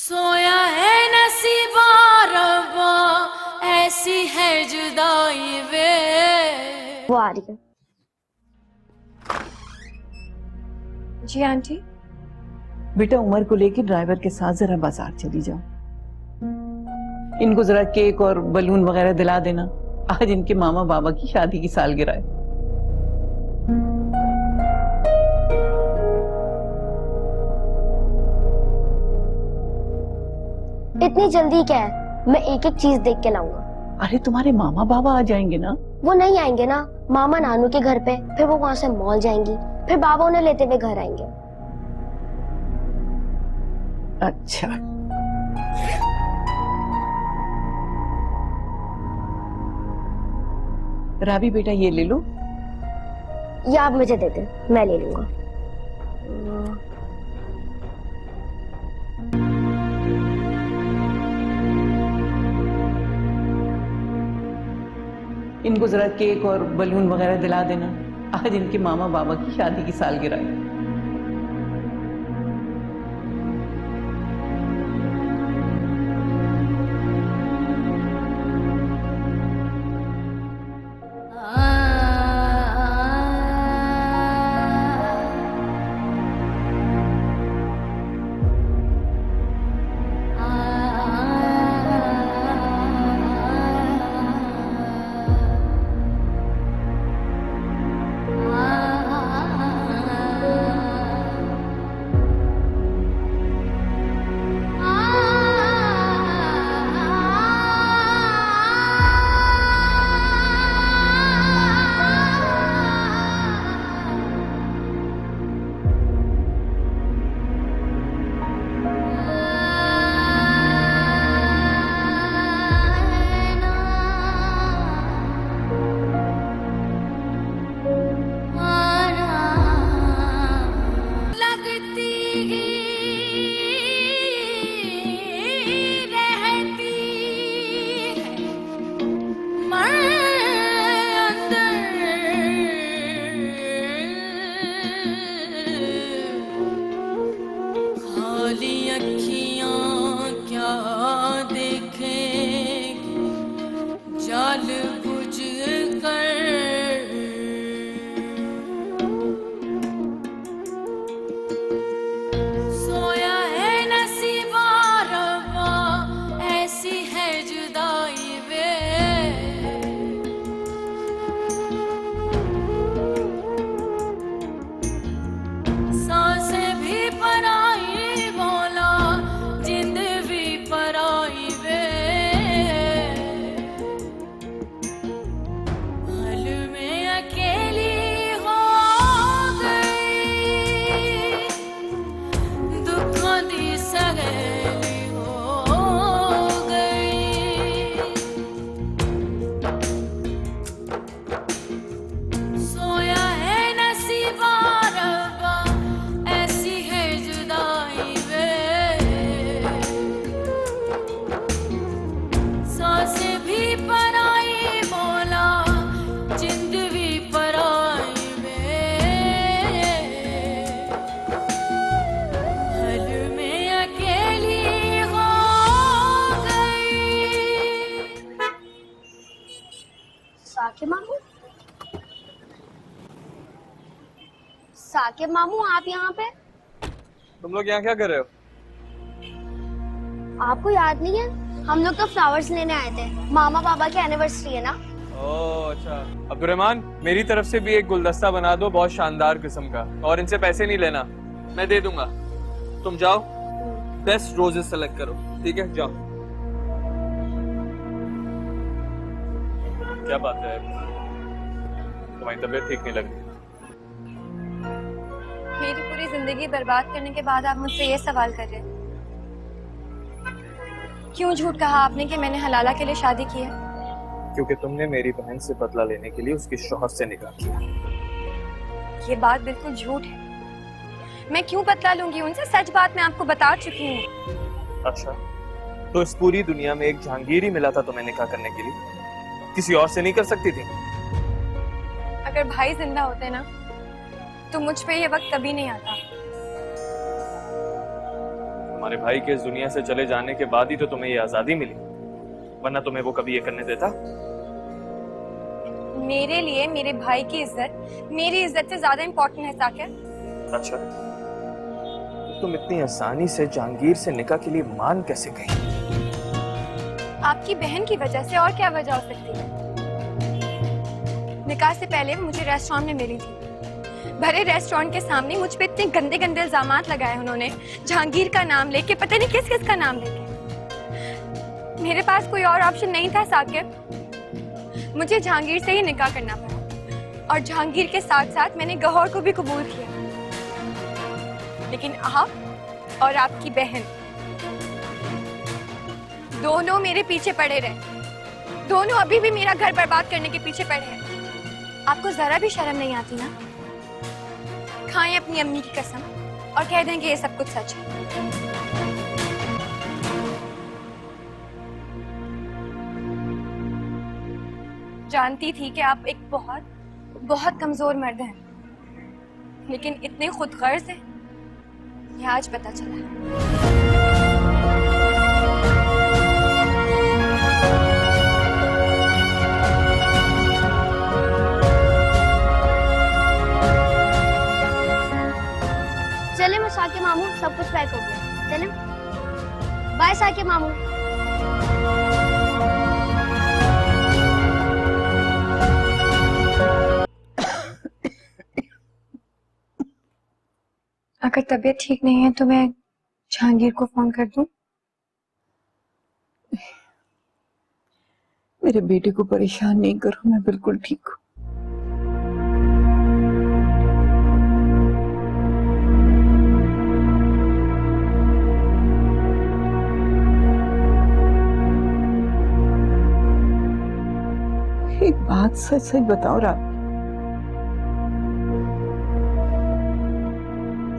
सोया है नसीबा रब्बा, ऐसी है जुदाई वे। वो आ रही है। जी आंटी। बेटा उमर को लेकर ड्राइवर के साथ जरा बाजार चली जाओ। इनको जरा केक और बलून वगैरह दिला देना, आज इनके मामा बाबा की शादी की सालगिरह है। इतनी जल्दी क्या है, मैं एक एक चीज देख के लाऊंगा। अरे तुम्हारे मामा बाबा आ जाएंगे ना। वो नहीं आएंगे ना, मामा नानू के घर पे, फिर वो वहां से मॉल जाएंगी, फिर बाबा उन्हें लेते हुए घर आएंगे। अच्छा राबी बेटा ये ले लो। ये आप मुझे दे दे, मैं ले लूंगा। इनको जरा केक और बलून वगैरह दिला देना, आज इनके मामा बाबा की शादी की सालगिरह है। जाल बुझ कर सोया है नसीबा रब्बा, ऐसी है जुदाई वे। सांसें भी पराई बोला, जिंद भी पराई वे। साकिब मामू, साकिब मामू आप यहाँ पे? तुम लोग यहाँ क्या कर रहे हो? आपको याद नहीं है, हम लोग तो फ्लावर्स लेने आए थे, मामा बाबा की एनिवर्सरी है ना। ओह अच्छा। अब्दुर्रहमान, मेरी तरफ से भी एक गुलदस्ता बना दो, बहुत शानदार किस्म का, और इनसे पैसे नहीं लेना, मैं दे दूंगा। तुम जाओ, बेस्ट रोजेस सेलेक्ट करो, ठीक है? जाओ। क्या बात है, तुम्हारी तबीयत ठीक नहीं लग रही? मेरी पूरी जिंदगी बर्बाद करने के बाद आप मुझसे ये सवाल कर रहे हैं, क्यों झूठ कहा आपने कि मैंने हलाला के लिए शादी की है? क्योंकि तुमने मेरी बहन से बदला लेने के लिए उसके शौहर से निकाह किया। ये बात बिल्कुल झूठ है। मैं क्यों बदला लूंगी उनसे, सच बात मैं आपको बता चुकी हूँ। अच्छा, तो इस पूरी दुनिया में एक जहांगीर ही मिला था तुम्हें निकाह करने के लिए, किसी और से नहीं कर सकती थी? अगर भाई जिंदा होते ना तो मुझ पे ये वक्त कभी नहीं आता। तुम्हारे भाई के इस दुनिया से चले जाने के बाद ही तो तुम्हें ये आजादी मिली, वरना तुम्हें वो कभी ये करने देता? मेरे लिए मेरे भाई की इज्जत मेरी इज्जत से ज्यादा इम्पोर्टेंट है साकिब। अच्छा, तो तुम इतनी आसानी से जहांगीर से निकाह के लिए मान कैसे गई? आपकी बहन की वजह से, और क्या वजह हो सकती है? निकाह से पहले वो मुझे रेस्टोरेंट में मिली थी। भरे रेस्टोरेंट के सामने मुझ पे इतने गंदे गंदे इल्जामात लगाए उन्होंने, जहांगीर का नाम लेके, पता नहीं किस किस का नाम लेके। मेरे पास कोई और ऑप्शन नहीं था साकिब, मुझे जहांगीर से ही निकाह करना पड़ा। और जहांगीर के साथ साथ मैंने गौहर को भी कबूल किया। लेकिन आप और आपकी बहन दोनों मेरे पीछे पड़े रहे। दोनों अभी भी मेरा घर बर्बाद करने के पीछे पड़े हैं। आपको जरा भी शर्म नहीं आती ना? खाएं अपनी अम्मी की कसम और कह देंगे ये सब कुछ सच है। जानती थी कि आप एक बहुत बहुत कमजोर मर्द हैं, लेकिन इतने खुद गर्ज हैं, ये आज पता चला। चले मैं साके मामू, सब कुछ पैक हो गया। चले, बाय साके मामू। अगर तबीयत ठीक नहीं है तो मैं जहांगीर को फोन कर दूं? मेरे बेटे को परेशान नहीं करो, मैं बिल्कुल ठीक हूँ। एक बात सच सच बताओ रात,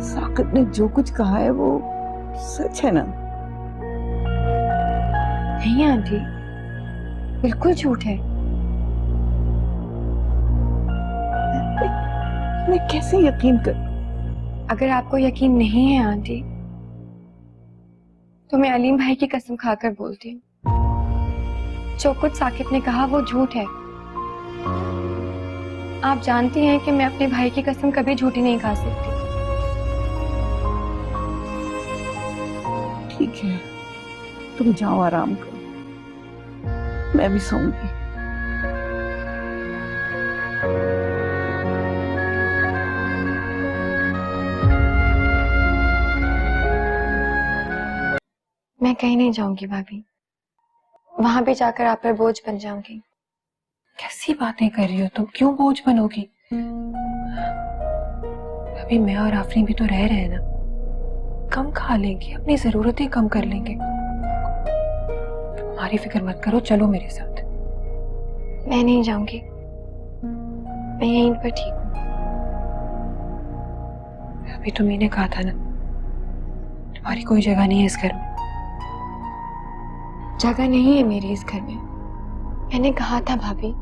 साकिब ने जो कुछ कहा है वो सच है ना? नहीं आंटी, बिल्कुल झूठ है। मैं कैसे यकीन कर? अगर आपको यकीन नहीं है आंटी, तो मैं अलीम भाई की कसम खाकर बोलती हूँ, जो कुछ साकिब ने कहा वो झूठ है। आप जानती हैं कि मैं अपने भाई की कसम कभी झूठी नहीं खा सकती। ठीक है, तुम जाओ आराम करो, मैं भी सोऊंगी। मैं कहीं नहीं जाऊंगी भाभी, वहां भी जाकर आप पर बोझ बन जाऊंगी। कैसी बातें कर रही हो तुम? क्यों बोझ बनोगी? अभी मैं और आफरीन भी तो रह रहे हैं ना, कम खा लेंगे, अपनी जरूरतें कम कर लेंगे। तुम्हारी फिक्र मत करो, चलो मेरे साथ। मैं नहीं जाऊंगी, मैं यहीं पर ठीक हूँ। अभी तुम्ही ने कहा था ना, तुम्हारी कोई जगह नहीं है इस घर में। जगह नहीं है मेरी इस घर में, मैंने कहा था भाभी।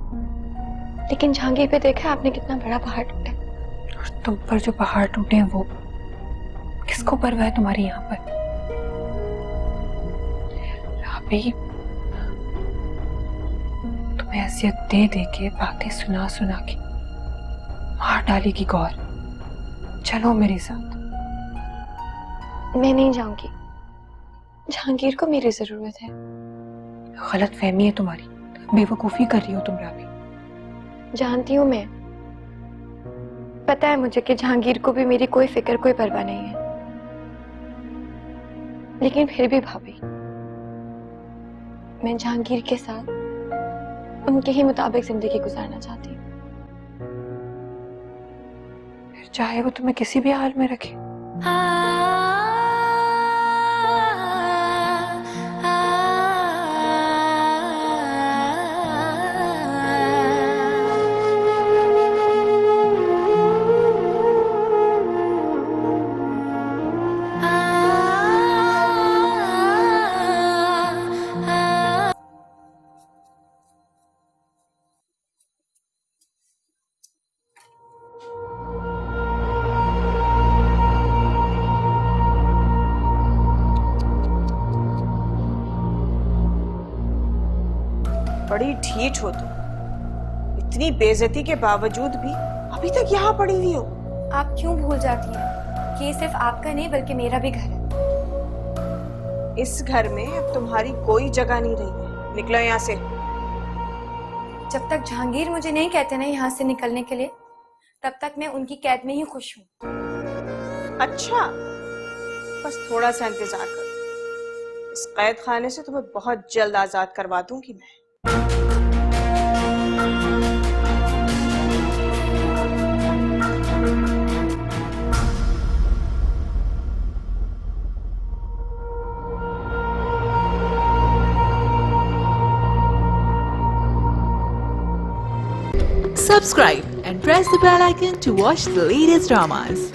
लेकिन जहांगीर पे देखा आपने कितना बड़ा पहाड़ टूटा। और तुम पर जो पहाड़ टूटे हैं वो किसको परवाह है तुम्हारी यहाँ पर? अभी तुम्हें अजियत दे दे के, बातें सुना सुना के मार डालेगी गौर। चलो मेरे साथ। मैं नहीं जाऊंगी, जहांगीर को मेरी जरूरत है। गलत फहमी है तुम्हारी, बेवकूफी कर रही हो तुम राबी। जानती हूँ मैं, पता है मुझे कि जहांगीर को भी मेरी कोई फिक्र, कोई परवाह नहीं है। लेकिन फिर भी भाभी, मैं जहांगीर के साथ उनके ही मुताबिक जिंदगी गुजारना चाहती हूँ। फिर चाहे वो तुम्हें किसी भी हाल में रखे। बड़ी ढीठ हो तुम। इतनी बेइज्जती के बावजूद भी अभी तक यहाँ पड़ी हुई हो। आप क्यों भूल जाती हैं कि ये सिर्फ आपका नहीं बल्कि मेरा भी घर है। इस घर में अब तुम्हारी कोई जगह नहीं रही है, निकलो यहाँ से। जब तक जहांगीर मुझे नहीं कहते ना यहाँ से निकलने के लिए, तब तक मैं उनकी कैद में ही खुश हूँ। अच्छा, बस थोड़ा सा इंतजार करो, इस कैद खाने से तुम्हें बहुत जल्द आजाद करवा दूंगी मैं। Subscribe and press the bell icon to watch the latest dramas.